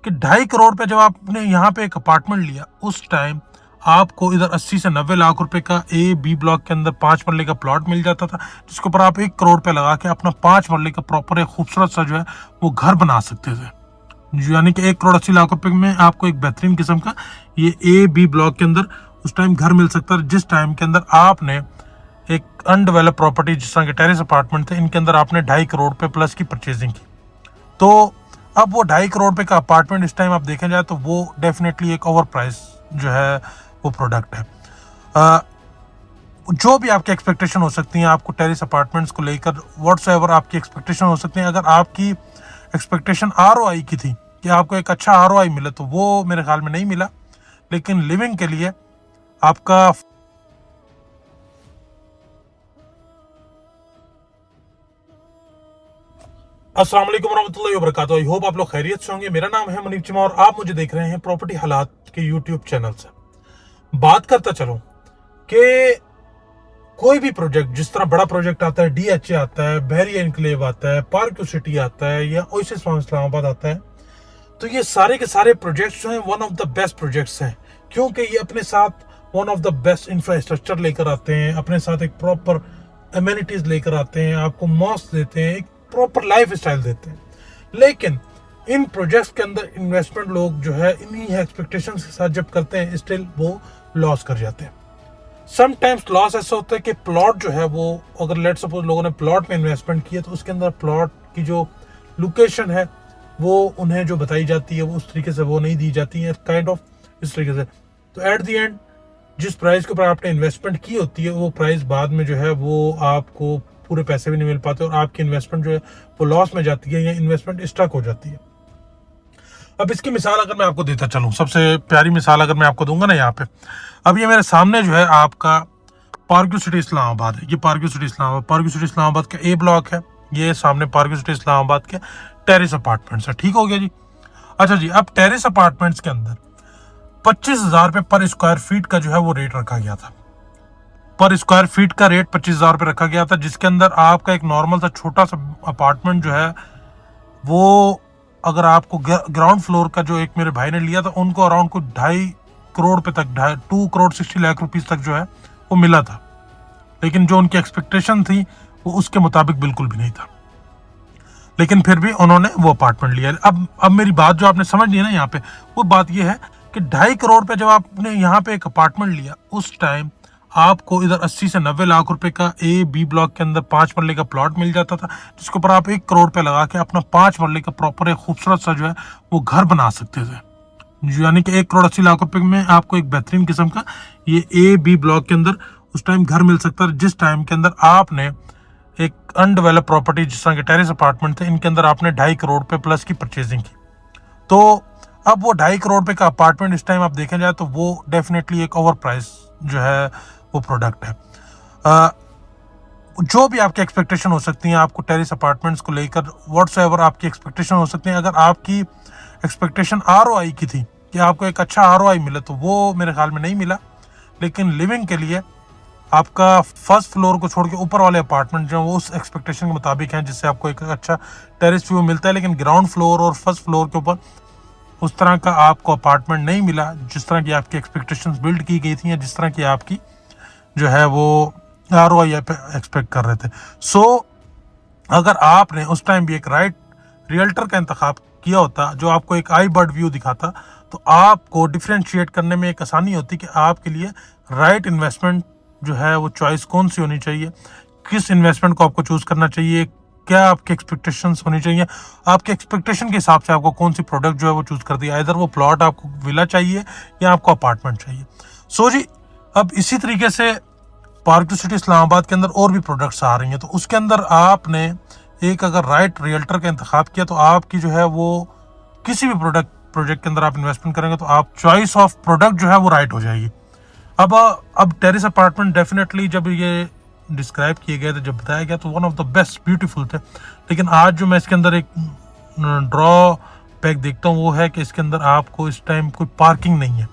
कि 2.5 करोड़ पे जब आपने यहाँ पे एक अपार्टमेंट लिया, उस टाइम आपको इधर 80 से 90 लाख रुपए का ए बी ब्लॉक के अंदर 5 मरले का प्लॉट मिल जाता था, जिसके ऊपर आप 1 करोड़ पे लगा के अपना 5 मरले का प्रॉपर एक खूबसूरत सा जो है वो घर बना सकते थे। यानी कि 1 करोड़ 80 लाख रुपए में आपको एक बेहतरीन किस्म का ये ए बी ब्लॉक के अंदर उस टाइम घर मिल सकता है, जिस टाइम के अंदर आपने एक अनडेवलप प्रॉपर्टी जिस तरह के टेरेस अपार्टमेंट थे, इनके अंदर आपने 2.5 करोड़ पे प्लस की परचेजिंग की। तो अब वो 2.5 करोड़ पे का अपार्टमेंट इस टाइम आप देखें जाए तो वो डेफिनेटली एक ओवर प्राइस जो है वो प्रोडक्ट है। जो भी आपकी एक्सपेक्टेशन हो सकती है आपको टेरेस अपार्टमेंट्स को लेकर, व्हाट्सएवर आपकी एक्सपेक्टेशन हो सकती है, अगर आपकी एक्सपेक्टेशन ROI की थी कि आपको एक अच्छा ROI मिले, तो वो मेरे ख्याल में नहीं मिला। लेकिन लिविंग के लिए आपका अस्सलाम वालेकुम warahmatullahi wabarakatuh। आई होप आप लोग खैरियत से होंगे। मेरा नाम है मुनीब चिमा और आप मुझे देख रहे हैं प्रॉपर्टी हालात के यूट्यूब चैनल से। बात करता चलो कि कोई भी प्रोजेक्ट, जिस तरह बड़ा प्रोजेक्ट आता है, DHA आता है, बहरिया इनक्लेव आता है, पार्क सिटी आता है या ओएसिस फार्म इस्लामाबाद आता है, तो ये सारे के सारे प्रोजेक्ट्स जो हैं one of the best projects हैं, क्योंकि ये अपने साथ one of the best infrastructure लेकर आते हैं, अपने साथ एक प्रॉपर एमिनिटीज लेकर आते हैं, आपको मॉस्क देते हैं, एक प्रॉपर लाइफ स्टाइल देते हैं। लेकिन इन प्रोजेक्ट्स के अंदर इन्वेस्टमेंट लोग जो है इन्हीं एक्सपेक्टेशंस के साथ जब करते हैं, स्टिल वो लॉस कर जाते हैं। समटाइम्स लॉस ऐसा होता है कि प्लॉट जो है वो, अगर लेट सपोज लोगों ने प्लॉट में इन्वेस्टमेंट किया, तो उसके अंदर प्लॉट की जो लोकेशन है वो उन्हें जो बताई जाती है वो उस तरीके से वो नहीं दी जाती है, काइंड ऑफ इस तरीके से। तो एट द एंड जिस प्राइस के ऊपर आपने इन्वेस्टमेंट की होती है, वो प्राइस बाद में जो है वो आपको पूरे पैसे भी नहीं मिल पाते और आपकी इन्वेस्टमेंट जो है वो लॉस में जाती है या इन्वेस्टमेंट स्टक हो जाती है। अब इसकी मिसाल अगर मैं आपको देता चलूं, सबसे प्यारी मिसाल अगर मैं आपको दूंगा ना, यहाँ पे अब ये मेरे सामने जो है आपका पार्क सिटी इस्लामाबाद है। ये पार्क सिटी इस्लामाबाद का ए ब्लॉक है। ये सामने पार्क सिटी इस्लामाबाद के टेरेस अपार्टमेंट्स है। ठीक हो गया जी। अच्छा जी, अब टेरेस अपार्टमेंट्स के अंदर 25,000 रुपये पर स्क्वायर फीट का जो है वो रेट रखा गया था। पर स्क्वायर फीट का रेट 25,000 रुपये रखा गया था, जिसके अंदर आपका एक नॉर्मल सा छोटा सा अपार्टमेंट जो है वो, अगर आपको ग्राउंड फ्लोर का जो एक मेरे भाई ने लिया था, उनको अराउंड को 2.5 करोड़ पे तक 2 करोड़ 60 लाख रुपीस तक जो है वो मिला था। लेकिन जो उनकी एक्सपेक्टेशन थी वो उसके मुताबिक बिल्कुल भी नहीं था, लेकिन फिर भी उन्होंने वो अपार्टमेंट लिया। अब मेरी बात जो आपने समझ ली है ना यहाँ पे, वो बात ये है कि 2.5 करोड़ पे जब आपने यहाँ पे एक अपार्टमेंट लिया, उस टाइम आपको इधर 80 से 90 लाख रुपए का ए बी ब्लॉक के अंदर 5 मरले का प्लॉट मिल जाता था, जिसके ऊपर आप 1 करोड़ पे लगा के अपना 5 मरले का प्रॉपर एक खूबसूरत सा जो है वो घर बना सकते थे। यानी कि 1 करोड़ 80 लाख रुपए में आपको एक बेहतरीन किस्म का ये ए बी ब्लॉक के अंदर उस टाइम घर मिल सकता है, जिस टाइम के अंदर आपने एक अनडेवलप प्रॉपर्टी जिस तरह के टेरेस अपार्टमेंट थे, इनके अंदर आपने 2.5 करोड़ पे प्लस की परचेजिंग की। तो अब वो 2.5 करोड़ पे का अपार्टमेंट इस टाइम आप देखें जाए तो वो डेफिनेटली एक ओवर प्राइस जो है वो प्रोडक्ट है। जो भी आपकी एक्सपेक्टेशन हो सकती है आपको टेरेस अपार्टमेंट्स को लेकर, व्हाट्सएवर आपकी एक्सपेक्टेशन हो सकती है, अगर आपकी एक्सपेक्टेशन ROI की थी कि आपको एक अच्छा ROI मिले, तो वो मेरे ख्याल में नहीं मिला। लेकिन लिविंग के लिए आपका फर्स्ट फ्लोर को छोड़ के ऊपर वाले अपार्टमेंट जो है वो उस एक्सपेक्टेशन के मुताबिक हैं, जिससे आपको एक अच्छा टेरेस व्यू मिलता है। लेकिन ग्राउंड फ्लोर और फर्स्ट फ्लोर के ऊपर उस तरह का आपको अपार्टमेंट नहीं मिला, जिस तरह की आपकी एक्सपेक्टेशंस बिल्ड की गई थी या जिस तरह की आपकी जो है वो ROI पे एक्सपेक्ट कर रहे थे। सो अगर आपने उस टाइम भी एक राइट रियल्टर का इंतखाब किया होता जो आपको एक आई बर्ड व्यू दिखाता, तो आपको डिफ्रेंशिएट करने में एक आसानी होती कि आपके लिए राइट इन्वेस्टमेंट जो है वो चॉइस कौन सी होनी चाहिए, किस इन्वेस्टमेंट को आपको चूज करना चाहिए, क्या आपकी एक्सपेक्टेशंस होनी चाहिए, आपके एक्सपेक्टेशन के हिसाब से आपको कौन सी प्रोडक्ट जो है वो चूज कर दिया। इधर वो प्लॉट आपको विला चाहिए या आपको अपार्टमेंट चाहिए। सो जी, अब इसी तरीके से पार्क सिटी इस्लामाबाद के अंदर और भी प्रोडक्ट्स आ रही हैं, तो उसके अंदर आपने एक अगर राइट रियल्टर का इंतखाब किया, तो आपकी जो है वो किसी भी प्रोजेक्ट के अंदर आप इन्वेस्टमेंट करेंगे तो आप चॉइस ऑफ प्रोडक्ट जो है वो राइट हो जाएगी। अब टेरेस अपार्टमेंट डेफिनेटली जब ये डिस्क्राइब किए गए थे, जब बताया गया, तो one of the best beautiful थे। लेकिन आज जो मैं इसके अंदर एक ड्रॉ बैक देखता हूँ वो है कि इसके अंदर आपको इस टाइम कोई पार्किंग नहीं है।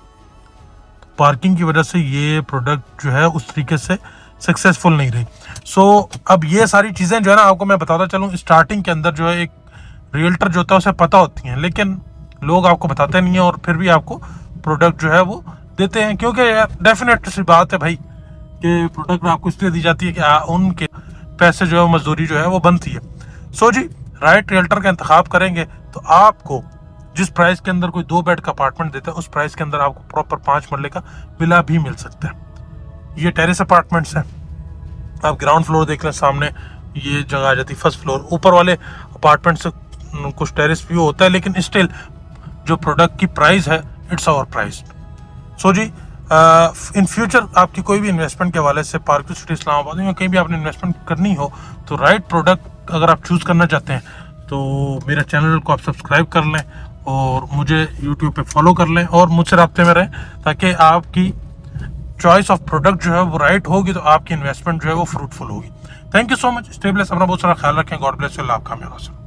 पार्किंग की वजह से ये प्रोडक्ट जो है उस तरीके से सक्सेसफुल नहीं रही। सो अब ये सारी चीज़ें जो है ना आपको मैं बताता चलूँ, स्टार्टिंग के अंदर जो है एक रियल्टर जो होता है उसे पता होती हैं, लेकिन लोग आपको बताते नहीं है और फिर भी आपको प्रोडक्ट जो है वो देते हैं, क्योंकि यार डेफिनेट सी बात है भाई कि प्रोडक्ट आपको इसलिए दी जाती है कि उनके पैसे जो है वो मजदूरी जो है वो बनती है। सो जी, राइट रियल्टर का इंतखाब करेंगे तो आपको जिस प्राइस के अंदर कोई 2 बेड का अपार्टमेंट देता है उस प्राइस के अंदर आपको प्रॉपर 5 मरले का विला भी मिल सकता है। ये टेरेस अपार्टमेंट्स हैं, आप ग्राउंड फ्लोर देख लें, सामने ये जगह आ जाती है फर्स्ट फ्लोर। ऊपर वाले अपार्टमेंट से कुछ टेरेस व्यू होता है, लेकिन स्टिल जो प्रोडक्ट की प्राइस है इट्स आवर प्राइस। सो जी, इन फ्यूचर आपकी कोई भी इन्वेस्टमेंट के हवाले से पार्क सिटी इस्लामाबाद में कहीं भी आपने इन्वेस्टमेंट करनी हो तो राइट प्रोडक्ट अगर आप चूज़ करना चाहते हैं तो मेरे चैनल को आप सब्सक्राइब कर लें और मुझे यूट्यूब पे फॉलो कर लें और मुझसे राब्ते में रहें, ताकि आपकी चॉइस ऑफ प्रोडक्ट जो है वो राइट होगी तो आपकी इन्वेस्टमेंट जो है वो फ्रूटफुल होगी। Thank you so much. Stay bless, अपना बहुत सारा ख्याल रखें। God bless you. अल्लाह आपका मेरा।